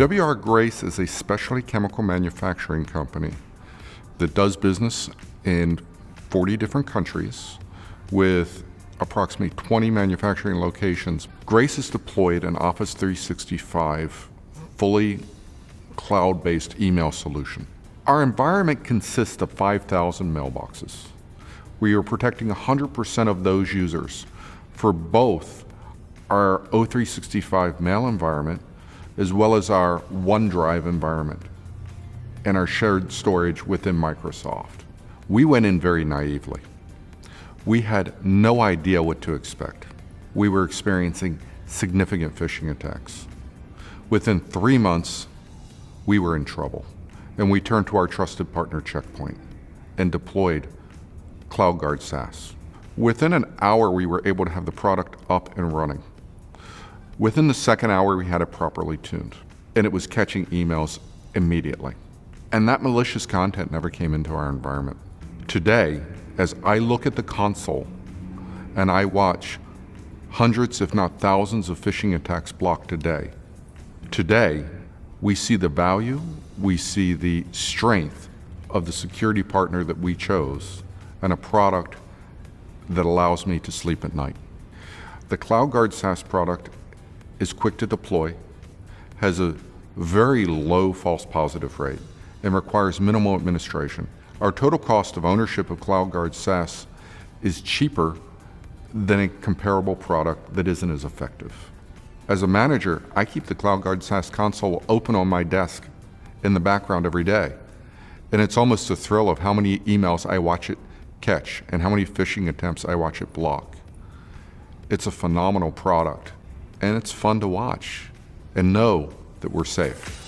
W.R. Grace is a specialty chemical manufacturing company that does business in 40 different countries with approximately 20 manufacturing locations. Grace has deployed an Office 365 fully cloud-based email solution. Our environment consists of 5,000 mailboxes. We are protecting 100% of those users for both our O365 mail environment as well as our OneDrive environment and our shared storage within Microsoft. We went in very naively. We had no idea what to expect. We were experiencing significant phishing attacks. Within 3 months, we were in trouble, and we turned to our trusted partner Checkpoint and deployed CloudGuard SaaS. Within an hour, we were able to have the product up and running. Within the second hour, we had it properly tuned, and it was catching emails immediately. And that malicious content never came into our environment. Today, as I look at the console and I watch hundreds, if not thousands, of phishing attacks blocked a day, today, we see the value, we see the strength of the security partner that we chose and a product that allows me to sleep at night. The CloudGuard SaaS product is quick to deploy, has a very low false positive rate, and requires minimal administration. Our total cost of ownership of CloudGuard SaaS is cheaper than a comparable product that isn't as effective. As a manager, I keep the CloudGuard SaaS console open on my desk in the background every day. And it's almost a thrill of how many emails I watch it catch and how many phishing attempts I watch it block. It's a phenomenal product, and it's fun to watch and know that we're safe.